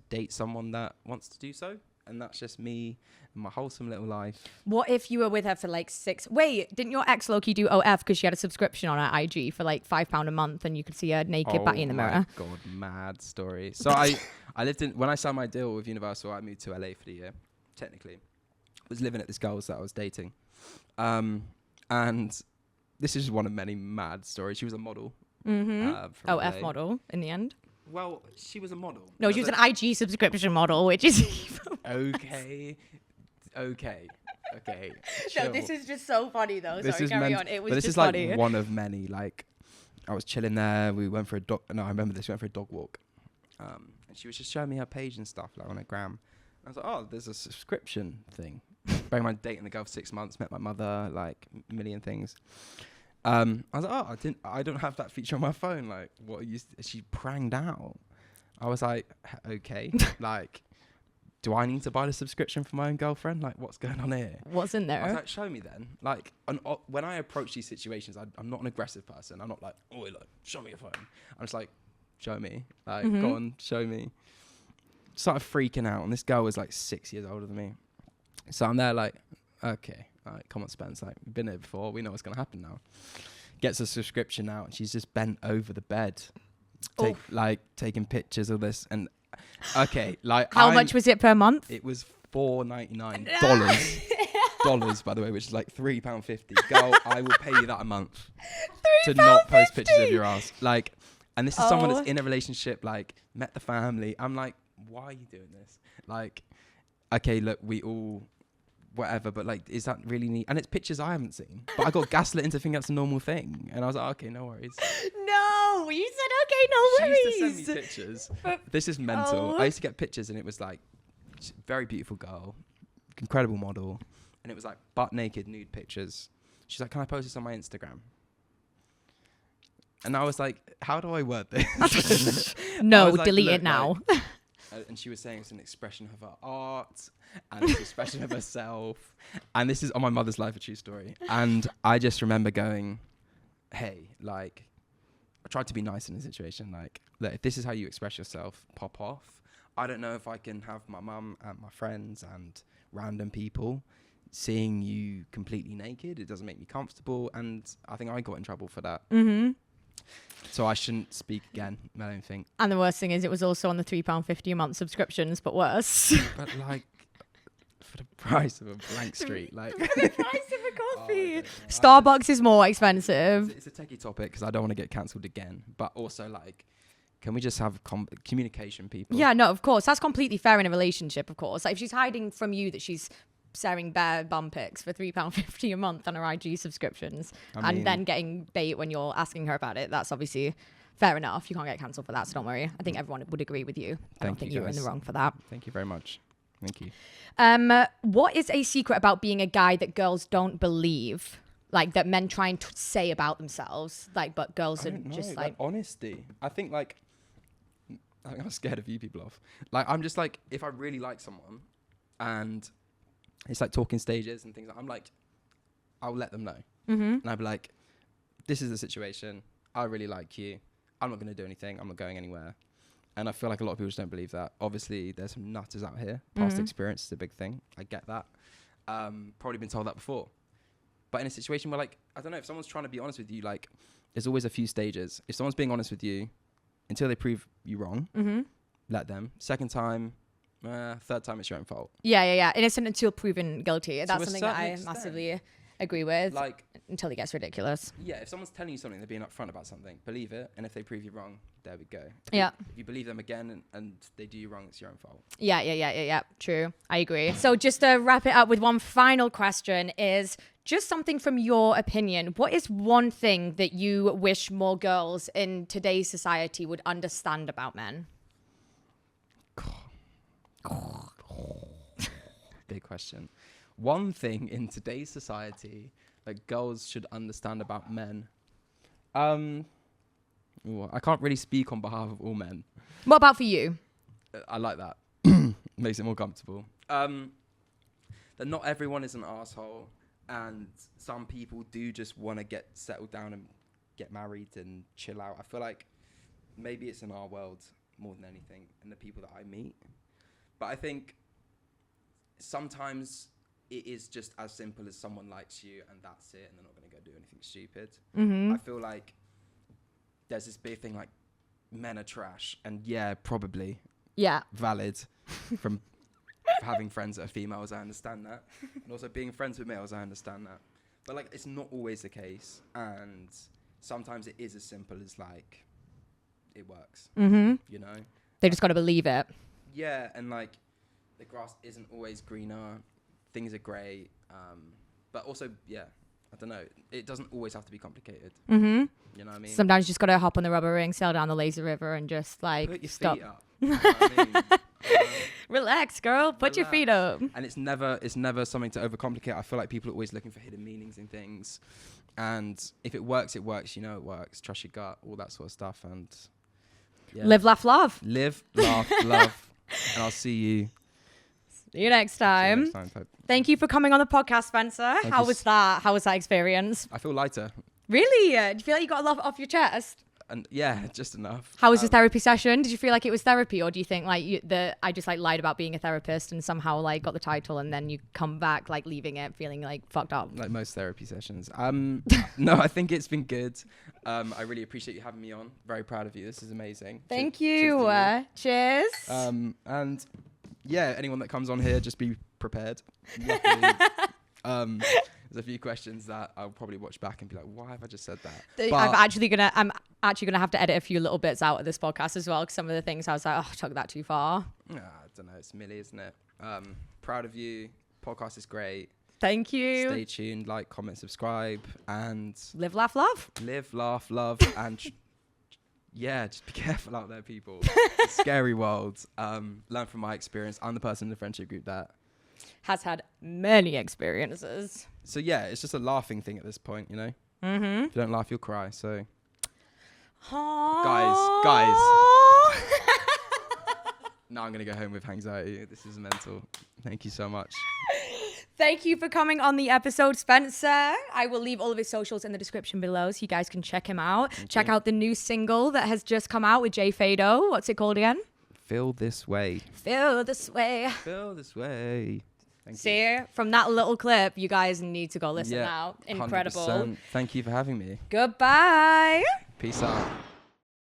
date someone that wants to do so. And that's just me and my wholesome little life. What if you were with her for like 6... Wait, didn't your ex Loki do OF because she had a subscription on her IG for like £5 a month and you could see her naked batty in the mirror? Oh my God, mad story. So I lived in, when I signed my deal with Universal, I moved to LA for the year, technically. I was living at this girl's that I was dating. And this is one of many mad stories. She was a model. From OF LA. model in the end. Well, she was a model. No, she was an IG subscription model, which is Okay. No, No, this is just so funny though. This Sorry, is carry meant- on. It was but this just is like funny. one of many. Like, I was chilling there. We went for a dog. No, I remember this. We went for a dog walk. And she was just showing me her page and stuff, like on her gram. I was like, oh, there's a subscription thing. Bearing in mind, dating the girl for 6 months, met my mother, like a million things. I was like, oh, I don't have that feature on my phone. Like, what are you? She pranged out. I was like, okay, like, do I need to buy the subscription for my own girlfriend? Like, what's going on here? What's in I was there? like, show me then. Like, when I approach these situations, I'm not an aggressive person. I'm not like, oh, like, show me your phone. I'm just like, show me. Like, go on, show me. Started freaking out. And this girl was like 6 years older than me. So I'm there like, okay, all right, come on, Spence. Like, we've been here before. We know what's going to happen now. Gets a subscription out. And she's just bent over the bed. Taking pictures of this. And, okay, like. How much was it per month? It was $4.99. Dollars, by the way, which is like £3.50. Girl, I will pay you that a month to not post pictures of your ass. Like, and this is someone that's in a relationship, like, met the family. I'm like, why are you doing this? Like, okay, look, we all, whatever, but like, is that really neat? And it's pictures I haven't seen. But I got gaslit into thinking that's a normal thing. And I was like, okay, no worries. No, you said, okay, no worries. She used to send me pictures. This is mental. I used to get pictures and it was like, very beautiful girl, incredible model. And it was like butt naked nude pictures. She's like, can I post this on my Instagram? And I was like, how do I word this? No, like, delete it now. Like, and she was saying it's an expression of her art and it's an expression of herself. And this is on my mother's life, a true story. And I just remember going, hey, like, I tried to be nice in the situation. Like, look, if this is how you express yourself, pop off. I don't know if I can have my mum and my friends and random people seeing you completely naked. It doesn't make me comfortable. And I think I got in trouble for that. Mm-hmm. So I shouldn't speak again, I don't think. And the worst thing is it was also on the £3.50 a month subscriptions, but worse. But like, for the price of a blank street, like. For the price of a coffee. Starbucks is more expensive. It's a techie topic because I don't want to get cancelled again. But also like, can we just have communication, people? Yeah, no, of course. That's completely fair in a relationship, of course. Like if she's hiding from you that she's sharing bare bum pics for £3.50 a month on her IG subscriptions and then getting bait when you're asking her about it, that's obviously fair enough. You can't get cancelled for that, so don't worry. I think everyone would agree with you. I don't think you were in the wrong for that. Thank you very much. Thank you. What is a secret about being a guy that girls don't believe? Like that men try and say about themselves, like, but girls are just like honesty. I think I'm scared of you people off. Like, I'm just like, if I really like someone and it's like talking stages and things, I'm like, I'll let them know. Mm-hmm. And I'll be like, this is the situation. I really like you. I'm not going to do anything. I'm not going anywhere. And I feel like a lot of people just don't believe that. Obviously, there's some nutters out here. Past experience is a big thing. I get that. Probably been told that before. But in a situation where, like, I don't know, if someone's trying to be honest with you, like, there's always a few stages. If someone's being honest with you, until they prove you wrong, let them. Second time, third time, it's your own fault. Yeah. Innocent until proven guilty. To That's something that I massively agree with. Like, until it gets ridiculous. Yeah, if someone's telling you something, they're being upfront about something, believe it. And if they prove you wrong, there we go. Yeah. If you believe them again and they do you wrong, it's your own fault. Yeah. True. I agree. So just to wrap it up with one final question is just something from your opinion. What is one thing that you wish more girls in today's society would understand about men? Big question. One thing in today's society that girls should understand about men. I can't really speak on behalf of all men. What about for you? I like that. Makes it more comfortable. That not everyone is an asshole, and some people do just want to get settled down and get married and chill out. I feel like maybe it's in our world more than anything, and the people that I meet. But I think sometimes it is just as simple as someone likes you and that's it, and they're not going to go do anything stupid. I feel like there's this big thing like men are trash, and yeah, probably valid from having friends that are females. I understand that, and also being friends with males, I understand that. But like, it's not always the case, and sometimes it is as simple as like it works. You know, they just got to believe it. Yeah, and like the grass isn't always greener. Things are great, but also, yeah, I don't know. It doesn't always have to be complicated. You know what I mean? Sometimes you just got to hop on the rubber ring, sail down the lazy river, and just like put your stop. feet up. You know what I mean? Relax, girl. Put your feet up. And it's never something to overcomplicate. I feel like people are always looking for hidden meanings in things, and if it works, it works. You know, it works. Trust your gut, all that sort of stuff, and live, laugh, love. Live, laugh, love, and I'll see you See you next time. Thank you for coming on the podcast, Spencer. How was that? How was that experience? I feel lighter. Really? Do you feel like you got a lot off your chest? And yeah, just enough. How was your therapy session? Did you feel like it was therapy, or do you think like I just like lied about being a therapist and somehow like got the title and then you come back like leaving it feeling like fucked up? Like most therapy sessions. No, I think it's been good. I really appreciate you having me on. Very proud of you. This is amazing. Thank you. Cheers. And yeah, anyone that comes on here, just be prepared. Luckily, there's a few questions that I'll probably watch back and be like, why have I just said that? I'm actually gonna have to edit a few little bits out of this podcast as well, because some of the things I was like, oh, I took that too far. I don't know. It's Millie, isn't it? Proud of you. Podcast is great. Thank you. Stay tuned. Like, comment, subscribe, and live, laugh, love. Live, laugh, love, and yeah, just be careful out there, people. It's a scary world. Learn from my experience. I'm the person in the friendship group that has had many experiences. So yeah, it's just a laughing thing at this point, you know? Mm-hmm. If you don't laugh, you'll cry, so... Aww. Guys. Now I'm going to go home with anxiety. This is mental. Thank you so much. Thank you for coming on the episode, Spencer. I will leave all of his socials in the description below so you guys can check him out. Check out the new single that has just come out with Jay Fado. What's it called again? Feel This Way. Feel This Way. Feel This Way. See, from that little clip, you guys need to go listen now. Incredible. 100%. Thank you for having me. Goodbye. Peace out.